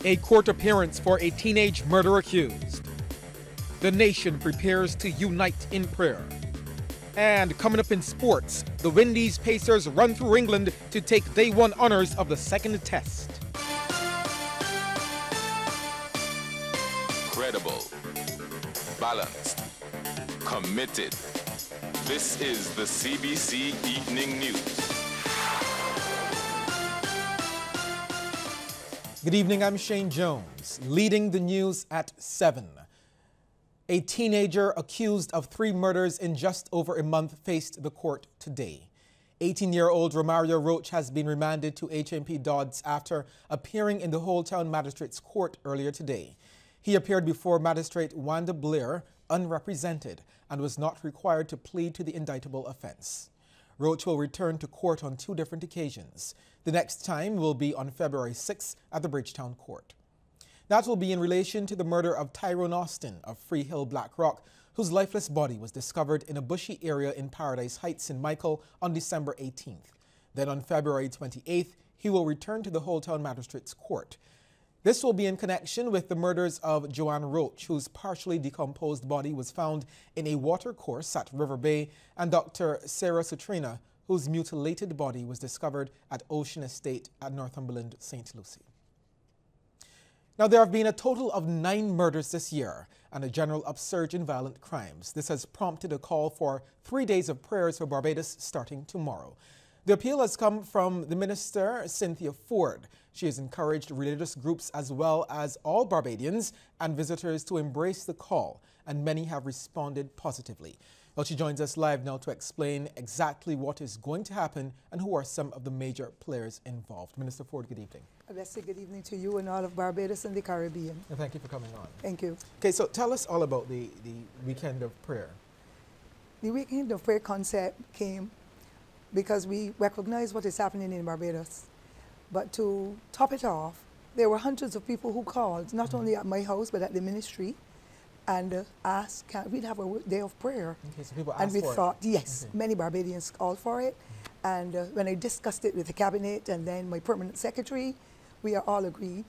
a court appearance for a teenage murder accused. The nation prepares to unite in prayer. And coming up in sports, the Windies Pacers run through England to take day one honors of the second test. Credible, balanced, committed. This is the CBC Evening News. Good evening, I'm Shane Jones, leading the news at 7. A teenager accused of 3 murders in just over a month faced the court today. 18-year-old Romario Roach has been remanded to HMP Dodds after appearing in the Whole Town Magistrates Court earlier today. He appeared before Magistrate Wanda Blair, unrepresented, and was not required to plead to the indictable offense. Roach will return to court on 2 different occasions. The next time will be on February 6 at the Bridgetown Court. That will be in relation to the murder of Tyrone Austin of Freehill, Black Rock, whose lifeless body was discovered in a bushy area in Paradise Heights in Michael on December 18th. Then on February 28th, he will return to the Whole Town Magistrates Court. This will be in connection with the murders of Joanne Roach, whose partially decomposed body was found in a watercourse at River Bay, and Dr. Sarah Sutrina, whose mutilated body was discovered at Ocean Estate at Northumberland, St. Lucie. Now, there have been a total of 9 murders this year and a general upsurge in violent crimes. This has prompted a call for 3 days of prayers for Barbados starting tomorrow. The appeal has come from the Minister, Cynthia Ford. She has encouraged religious groups as well as all Barbadians and visitors to embrace the call, and many have responded positively. Well, she joins us live now to explain exactly what is going to happen and who are some of the major players involved. Minister Ford, good evening. A blessed good evening to you and all of Barbados and the Caribbean. And thank you for coming on. Thank you. Okay, so tell us all about the weekend of prayer. The weekend of prayer concept came because we recognize what is happening in Barbados. But to top it off, there were hundreds of people who called, not only at my house, but at the ministry, and asked, can we have a day of prayer? Okay, so people asked and we for thought, it. yes, Okay. many Barbadians called for it. And when I discussed it with the cabinet and then my permanent secretary, we are all agreed.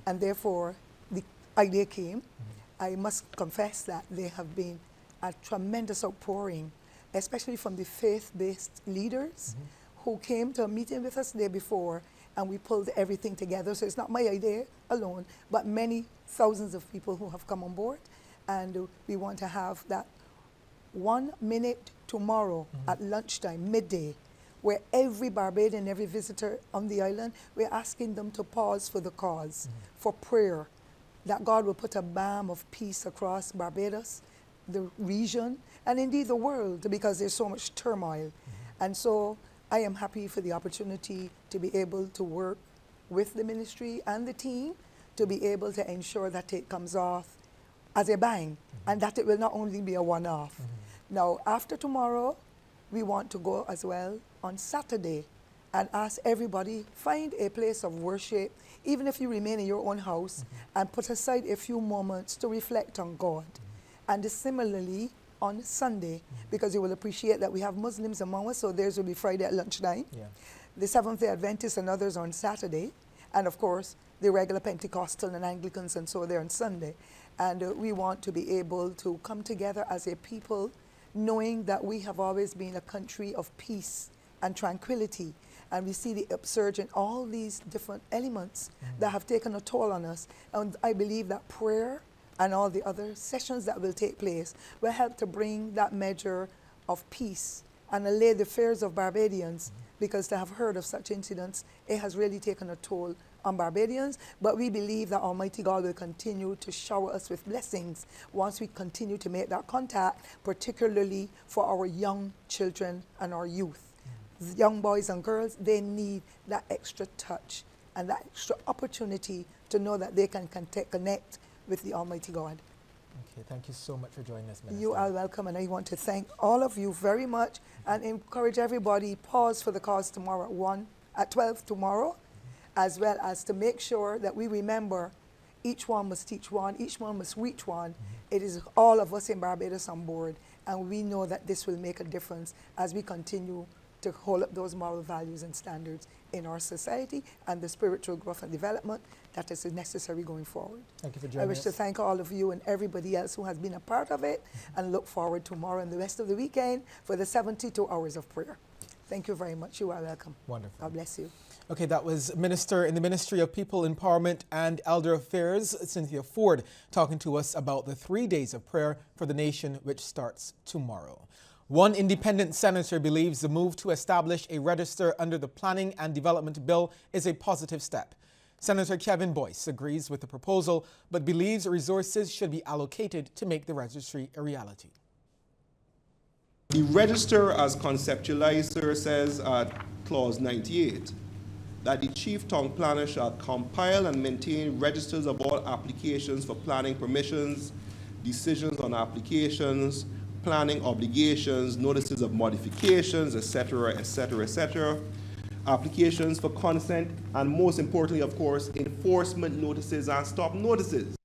And therefore, the idea came. I must confess that there have been a tremendous outpouring, especially from the faith-based leaders who came to a meeting with us the day before, and we pulled everything together. So it's not my idea alone, but many thousands of people who have come on board. And we want to have that 1 minute tomorrow at lunchtime, midday, where every Barbadian, every visitor on the island, we're asking them to pause for the cause, for prayer, that God will put a balm of peace across Barbados, the region, and indeed the world, because there's so much turmoil. And so I am happy for the opportunity to be able to work with the ministry and the team to be able to ensure that it comes off as a bang, and that it will not only be a one-off. Now, after tomorrow, we want to go as well on Saturday and ask everybody, find a place of worship, even if you remain in your own house, and put aside a few moments to reflect on God. And similarly, on Sunday, because you will appreciate that we have Muslims among us, so theirs will be Friday at lunchtime. Yeah. The Seventh-day Adventists and others on Saturday, and of course, the regular Pentecostal and Anglicans and so they're on Sunday. And we want to be able to come together as a people, knowing that we have always been a country of peace and tranquility. And we see the upsurge in all these different elements that have taken a toll on us. And I believe that prayer and all the other sessions that will take place will help to bring that measure of peace and allay the fears of Barbadians, because to have heard of such incidents, it has really taken a toll on Barbadians. But we believe that Almighty God will continue to shower us with blessings once we continue to make that contact, particularly for our young children and our youth. Young boys and girls, they need that extra touch and that extra opportunity to know that they can connect with the Almighty God. Okay, thank you so much for joining us, Minister. You are welcome, and I want to thank all of you very much and encourage everybody, pause for the cause tomorrow at 12 tomorrow, as well as to make sure that we remember each one must teach one, each one must reach one. It is all of us in Barbados on board, and we know that this will make a difference as we continue to hold up those moral values and standards in our society and the spiritual growth and development that is necessary going forward. Thank you for joining I wish us. to thank all of you and everybody else who has been a part of it, and look forward tomorrow and the rest of the weekend for the 72 hours of prayer. Thank you very much. You are welcome. Wonderful. God bless you. Okay, that was Minister in the Ministry of People Empowerment and Elder Affairs, Cynthia Ford, talking to us about the 3 days of prayer for the nation, which starts tomorrow. One independent senator believes the move to establish a register under the Planning and Development Bill is a positive step. Senator Kevin Boyce agrees with the proposal, but believes resources should be allocated to make the registry a reality. The register, as conceptualized, sir, says at clause 98, that the chief town planner shall compile and maintain registers of all applications for planning permissions, decisions on applications, planning obligations, notices of modifications, etc., etc., etc., applications for consent, and most importantly, of course, enforcement notices and stop notices.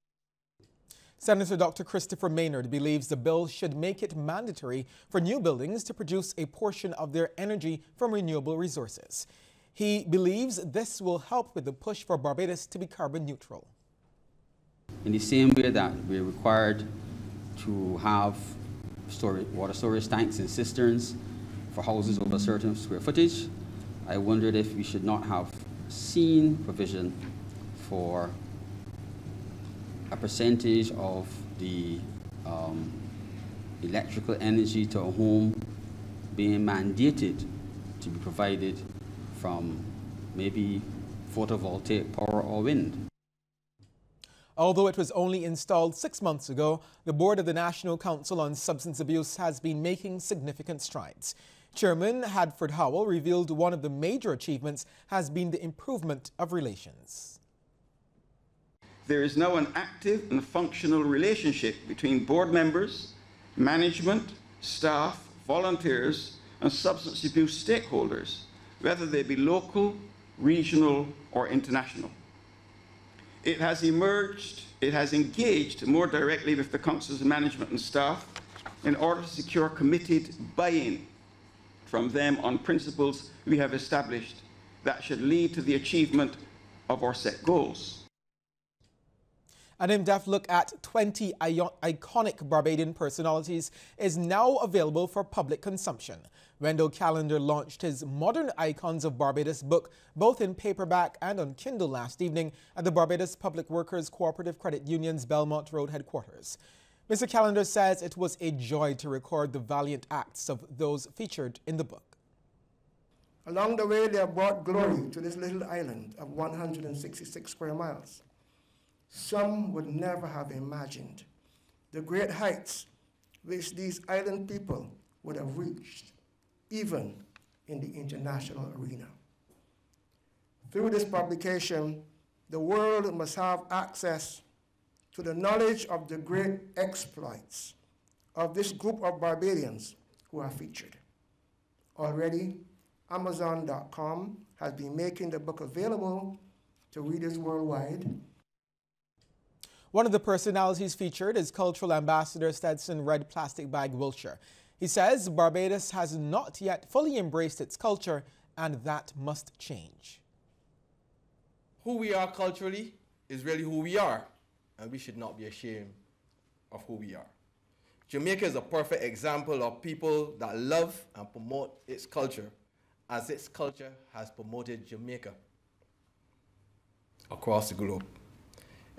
Senator Dr. Christopher Maynard believes the bill should make it mandatory for new buildings to produce a portion of their energy from renewable resources. He believes this will help with the push for Barbados to be carbon neutral. In the same way that we're required to have water storage tanks and cisterns for houses over a certain square footage, I wondered if we should not have seen provision for a percentage of the electrical energy to a home being mandated to be provided from maybe photovoltaic power or wind. Although it was only installed 6 months ago, the board of the National Council on Substance Abuse has been making significant strides. Chairman Hadford Howell revealed one of the major achievements has been the improvement of relations. There is now an active and functional relationship between board members, management, staff, volunteers, and substance abuse stakeholders, whether they be local, regional, or international. It has engaged more directly with the Council's management and staff in order to secure committed buy-in from them on principles we have established that should lead to the achievement of our set goals. An in-depth look at 20 iconic Barbadian personalities is now available for public consumption. Wendell Callender launched his Modern Icons of Barbados book both in paperback and on Kindle last evening at the Barbados Public Workers Cooperative Credit Union's Belmont Road headquarters. Mr. Callender says it was a joy to record the valiant acts of those featured in the book. Along the way, they have brought glory to this little island of 166 square miles. Some would never have imagined the great heights which these island people would have reached, even in the international arena. Through this publication, the world must have access to the knowledge of the great exploits of this group of Barbadians who are featured. Already, Amazon.com has been making the book available to readers worldwide. One of the personalities featured is Cultural Ambassador Stetson Red Plastic Bag Wiltshire. He says Barbados has not yet fully embraced its culture, and that must change. Who we are culturally is really who we are, and we should not be ashamed of who we are. Jamaica is a perfect example of people that love and promote its culture, as its culture has promoted Jamaica across the globe.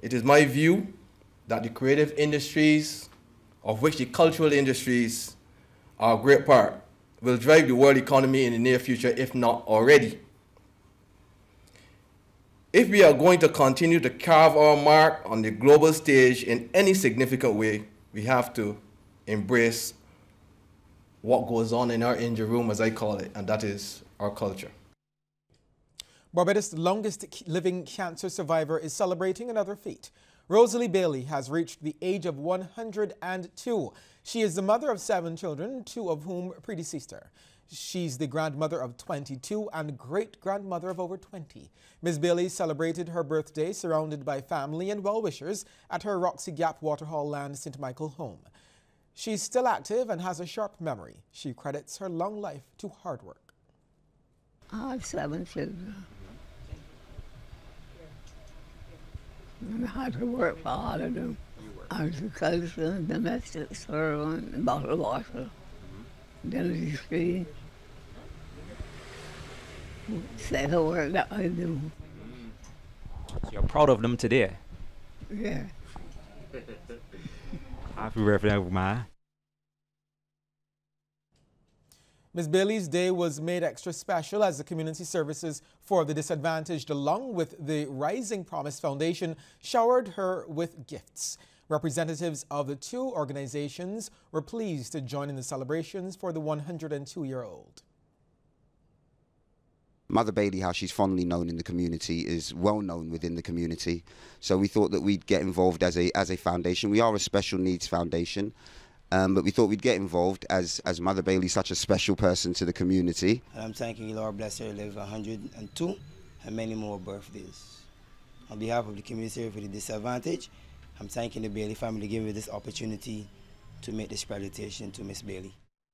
It is my view that the creative industries, of which the cultural industries are a great part, will drive the world economy in the near future, if not already. If we are going to continue to carve our mark on the global stage in any significant way, we have to embrace what goes on in our engine room, as I call it, and that is our culture. Barbados' longest living cancer survivor is celebrating another feat. Rosalie Bailey has reached the age of 102. She is the mother of 7 children, 2 of whom predeceased her. She's the grandmother of 22 and great-grandmother of over 20. Ms. Bailey celebrated her birthday surrounded by family and well-wishers at her Roxy Gap Waterhall Land St. Michael home. She's still active and has a sharp memory. She credits her long life to hard work. I have 7 children. And I had to work for all of them. Agriculture, domestic servant, bottled water, dentistry. Set of work that I do. You're proud of them today? Yeah. Happy birthday, Ma. Ms. Bailey's day was made extra special as the Community Services for the Disadvantaged, along with the Rising Promise Foundation, showered her with gifts. Representatives of the 2 organizations were pleased to join in the celebrations for the 102-year-old. Mother Bailey, how she's fondly known in the community, is well known within the community. So we thought that we'd get involved as a foundation. We are a special needs foundation, but we thought we'd get involved as Mother Bailey, such a special person to the community. And I'm thanking you, Lord, bless her, live 102 and many more birthdays. On behalf of the Community for the Disadvantaged, I'm thanking the Bailey family for giving me this opportunity to make this presentation to Miss Bailey.